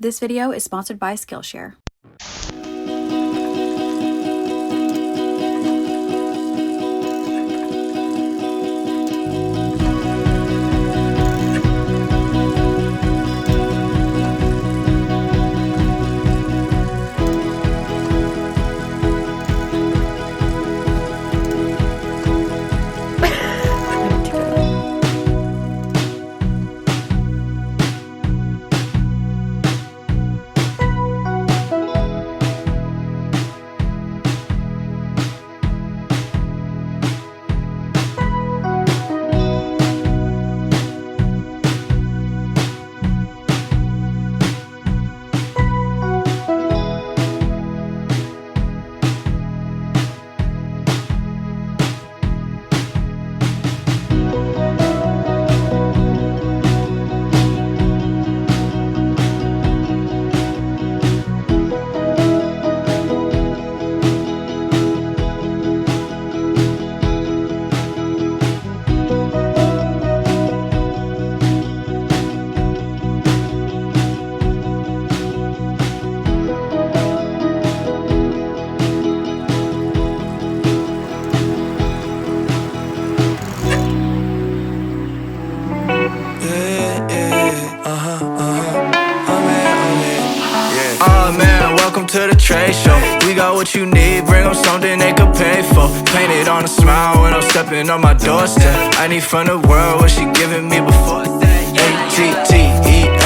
This video is sponsored by Skillshare. To the trade show, we got what you need, bring them something they could pay for. Painted on a smile when I'm stepping on my doorstep. I need from the world what she giving me before that. A-T-T-E-N-T-I-O-N.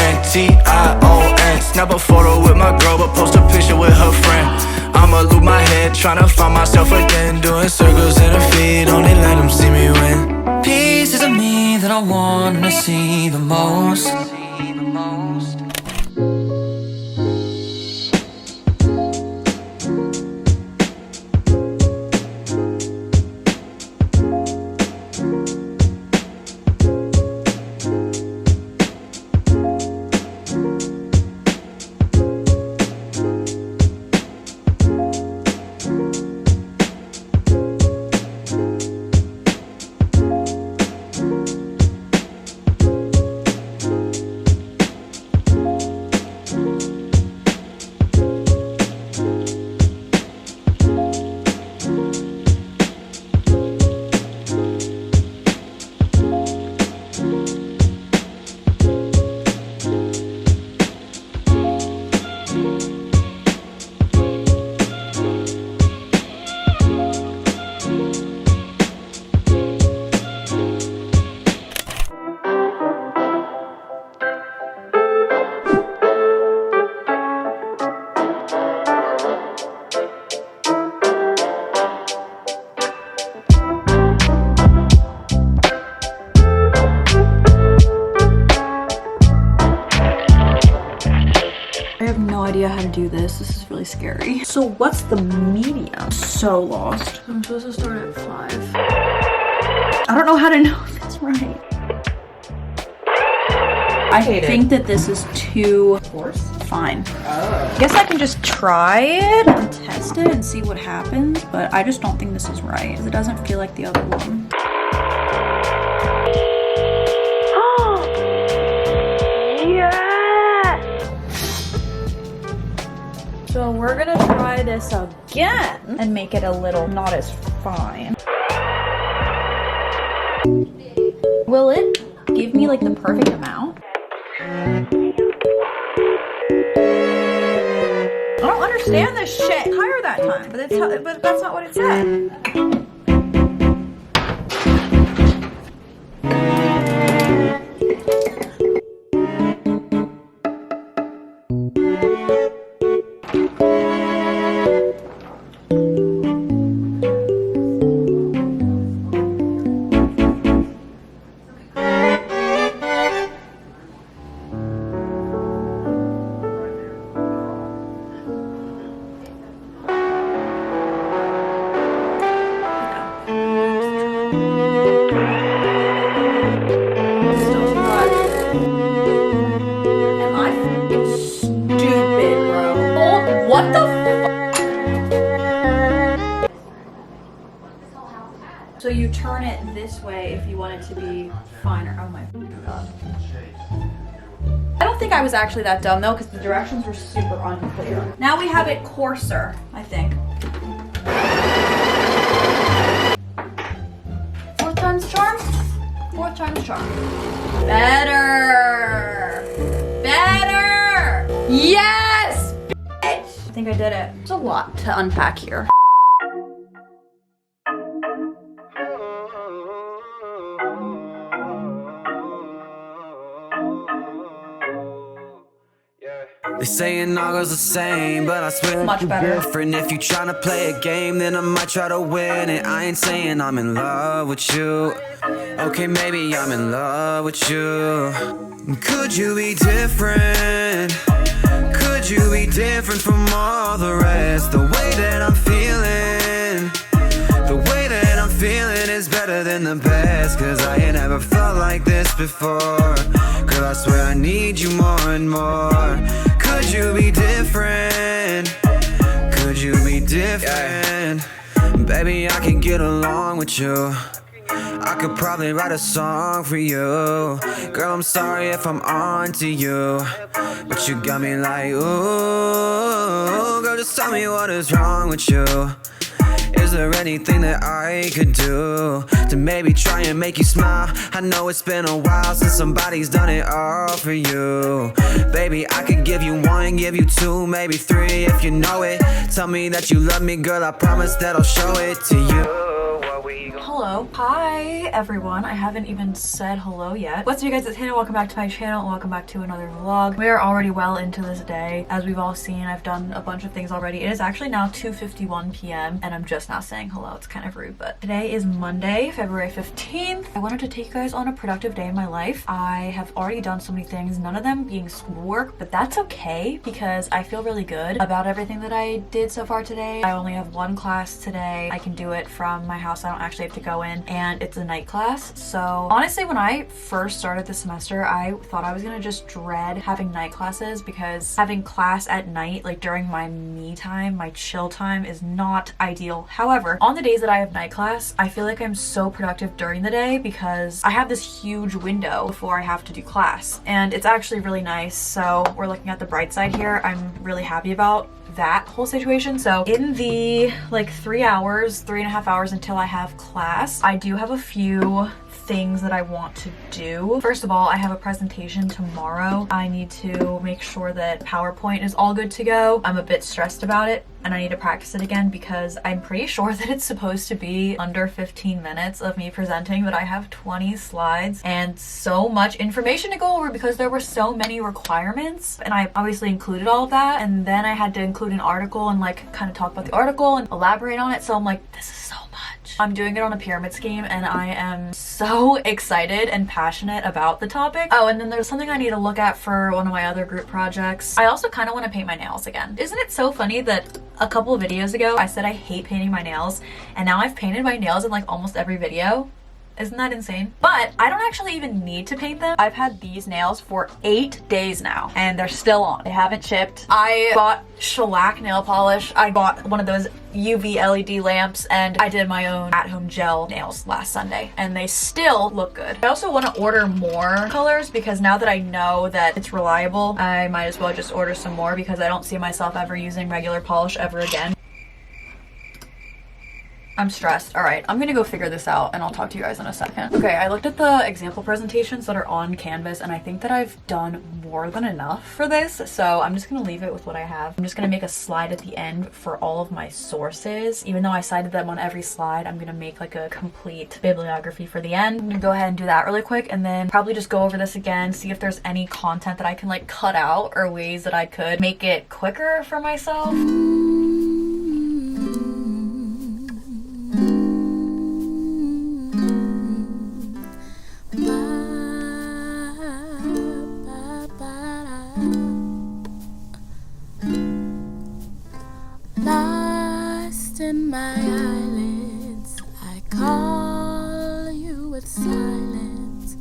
Snap a photo with my girl, but post a picture with her friend. I'ma lose my head, tryna find myself again. Doing circles in her feet, only let them see me win. Pieces of me that I want to see the most. How to do this. This is really scary. So what's the medium? So lost. I'm supposed to start at 5. I don't know how to know if that's right. I think that this is too coarse. Fine. I guess I can just try it and test it and see what happens, but I just don't think this is right because it doesn't feel like the other one. So we're gonna try this again and make it a little not as fine. Will it give me like the perfect amount? I don't understand this shit. Higher that time, but that's not what it said. What the f? So you turn it this way if you want it to be finer. Oh my god. I don't think think I was actually that dumb though, because the directions were super unclear. Now we have it coarser, I think. 4th time's charm? 4th time's charm. Better! Better! Yes! Bitch! I think I did it. There's a lot to unpack here. They saying all goes the same, but I swear Much better. different. If you tryna play a game, then I might try to win it. I ain't saying I'm in love with you. Okay, maybe I'm in love with you. Could you be different? Could you be different from all the rest? The way that I'm feeling, the way that I'm feeling is better than the best. Cause I ain't ever felt like this before. Girl, I swear I need you more and more. Could you be different? Could you be different? Baby, I can get along with you. I could probably write a song for you. Girl, I'm sorry if I'm on to you, but you got me like, ooh. Girl, just tell me what is wrong with you. Is there anything that I could do to maybe try and make you smile? I know it's been a while since somebody's done it all for you. Baby, I could give you 1, give you 2, maybe 3 if you know it. Tell me that you love me, girl, I promise that I'll show it to you. Hello. Hi, everyone. I haven't even said hello yet. What's up, you guys? It's Hannah. Welcome back to my channel and welcome back to another vlog. We are already well into this day. As we've all seen, I've done a bunch of things already. It is actually now 2:51 p.m. and I'm just now saying hello. It's kind of rude, but today is Monday, February 15th. I wanted to take you guys on a productive day in my life. I have already done so many things, none of them being schoolwork, but that's okay because I feel really good about everything that I did so far today. I only have 1 class today. I can do it from my house. I don't actually have to go in, and it's a night class. So honestly, when I first started the semester, I thought I was gonna just dread having night classes because having class at night, like during my me time, my chill time, is not ideal. However, on the days that I have night class, I feel like I'm so productive during the day because I have this huge window before I have to do class, and it's actually really nice. So we're looking at the bright side here. I'm really happy about that whole situation. So in the like 3.5 hours until I have class, I do have a few things that I want to do. First of all, I have a presentation tomorrow. I need to make sure that PowerPoint is all good to go. I'm a bit stressed about it and I need to practice it again because I'm pretty sure that it's supposed to be under 15 minutes of me presenting, but I have 20 slides and so much information to go over because there were so many requirements, and I obviously included all of that, and then I had to include an article and like kind of talk about the article and elaborate on it. So I'm like, this is so much. I'm doing it on a pyramid scheme and I am so excited and passionate about the topic. Oh, and then there's something I need to look at for one of my other group projects. I also kind of want to paint my nails again. Isn't it so funny that a couple of videos ago I said I hate painting my nails, and now I've painted my nails in like almost every video? Isn't that insane? But I don't actually even need to paint them. I've had these nails for 8 days now and they're still on. They haven't chipped. I bought shellac nail polish. I bought one of those UV LED lamps, and I did my own at-home gel nails last Sunday and they still look good. I also want to order more colors because now that I know that it's reliable, I might as well just order some more because I don't see myself ever using regular polish ever again. I'm stressed. All right, I'm gonna go figure this out and I'll talk to you guys in a second. Okay, I looked at the example presentations that are on Canvas and I think that I've done more than enough for this. So I'm just gonna leave it with what I have. I'm just gonna make a slide at the end for all of my sources. Even though I cited them on every slide, I'm gonna make like a complete bibliography for the end. I'm gonna go ahead and do that really quick and then probably just go over this again, see if there's any content that I can like cut out or ways that I could make it quicker for myself. In my eyelids, I call you with silence,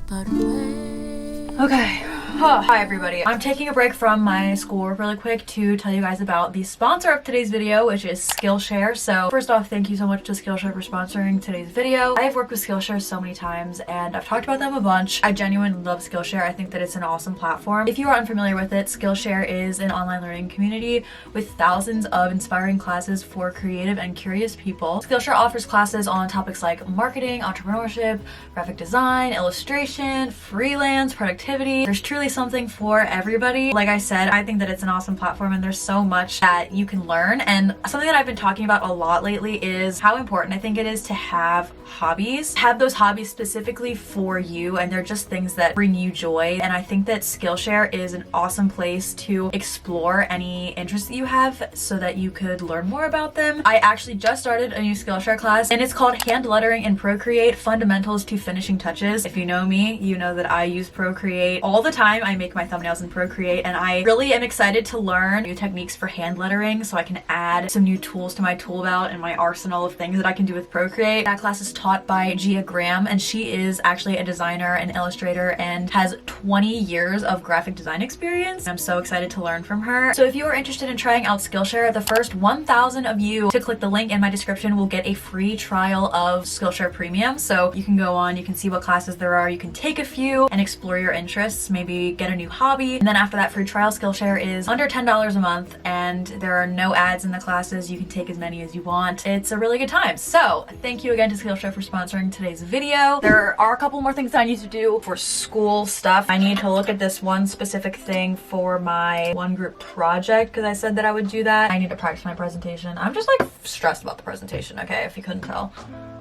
but wait. Okay. Hi everybody. I'm taking a break from my schoolwork really quick to tell you guys about the sponsor of today's video, which is Skillshare. So first off, thank you so much to Skillshare for sponsoring today's video. I've worked with Skillshare so many times and I've talked about them a bunch. I genuinely love Skillshare. I think that it's an awesome platform. If you are unfamiliar with it, Skillshare is an online learning community with thousands of inspiring classes for creative and curious people. Skillshare offers classes on topics like marketing, entrepreneurship, graphic design, illustration, freelance, productivity. There's truly something for everybody. Like I said, I think that it's an awesome platform and there's so much that you can learn. And something that I've been talking about a lot lately is how important I think it is to have hobbies. Have those hobbies specifically for you, and they're just things that bring you joy. And I think that Skillshare is an awesome place to explore any interests that you have so that you could learn more about them. I actually just started a new Skillshare class and it's called Hand Lettering in Procreate, Fundamentals to Finishing Touches. If you know me, you know that I use Procreate all the time. I make my thumbnails in Procreate and I really am excited to learn new techniques for hand lettering so I can add some new tools to my tool belt and my arsenal of things that I can do with Procreate. That class is taught by Gia Graham and she is actually a designer and illustrator and has 20 years of graphic design experience. I'm so excited to learn from her. So if you are interested in trying out Skillshare, the first 1,000 of you to click the link in my description will get a free trial of Skillshare Premium. So you can go on, you can see what classes there are, you can take a few and explore your interests, maybe get a new hobby. And then after that free trial, Skillshare is under $10 a month and there are no ads in the classes. You can take as many as you want. It's a really good time. So thank you again to Skillshare for sponsoring today's video. There are a couple more things I need to do for school stuff. I need to look at this one specific thing for my one group project because I said that I would do that. I need to practice my presentation. I'm just like stressed about the presentation, okay, if you couldn't tell.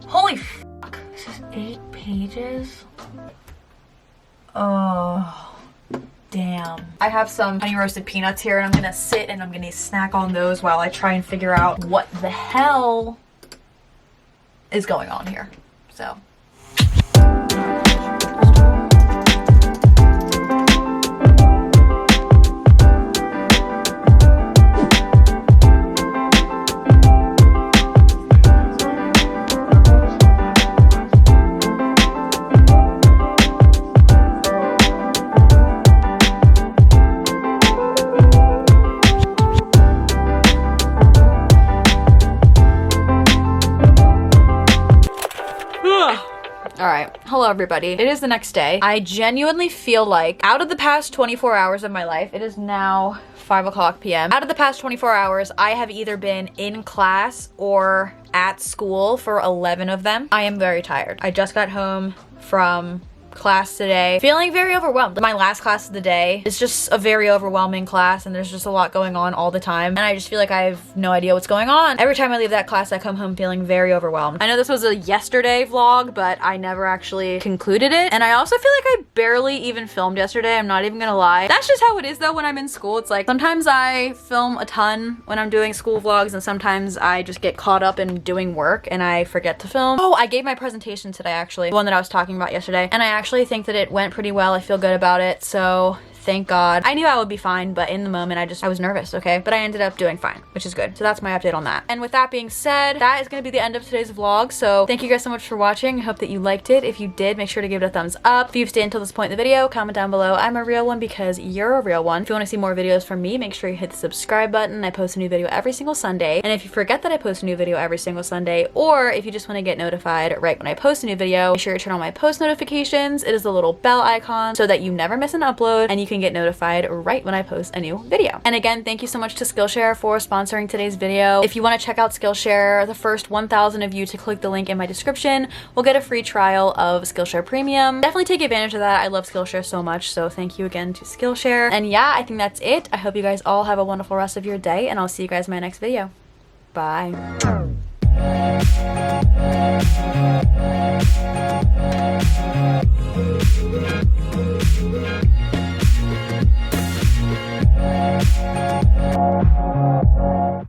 Holy fuck, this is 8 pages? Oh, damn. I have some honey roasted peanuts here and I'm gonna sit and I'm gonna snack on those while I try and figure out what the hell is going on here. So. Alright, hello everybody. It is the next day. I genuinely feel like out of the past 24 hours of my life, it is now 5:00 p.m. Out of the past 24 hours, I have either been in class or at school for 11 of them. I am very tired. I just got home from class today, feeling very overwhelmed. My last class of the day is just a very overwhelming class and there's just a lot going on all the time and I just feel like I have no idea what's going on. Every time I leave that class I come home feeling very overwhelmed. I know this was a yesterday vlog but I never actually concluded it and I also feel like I barely even filmed yesterday. I'm not even gonna lie. That's just how it is though when I'm in school. It's like sometimes I film a ton when I'm doing school vlogs and sometimes I just get caught up in doing work and I forget to film. Oh, I gave my presentation today actually, the one that I was talking about yesterday, and I actually think that it went pretty well. I feel good about it, so thank God. I knew I would be fine, but in the moment I was nervous, okay? But I ended up doing fine, which is good. So that's my update on that. And with that being said, that is gonna be the end of today's vlog. So thank you guys so much for watching. I hope that you liked it. If you did, make sure to give it a thumbs up. If you've stayed until this point in the video, comment down below. I'm a real one because you're a real one. If you wanna see more videos from me, make sure you hit the subscribe button. I post a new video every single Sunday. And if you forget that I post a new video every single Sunday, or if you just wanna get notified right when I post a new video, make sure to turn on my post notifications. It is the little bell icon so that you never miss an upload and you can get notified right when I post a new video. And again, thank you so much to Skillshare for sponsoring today's video. If you want to check out Skillshare, the first 1,000 of you to click the link in my description will get a free trial of Skillshare Premium. Definitely take advantage of that. I love Skillshare so much, so thank you again to Skillshare. And yeah, I think that's it. I hope you guys all have a wonderful rest of your day and I'll see you guys in my next video. Bye.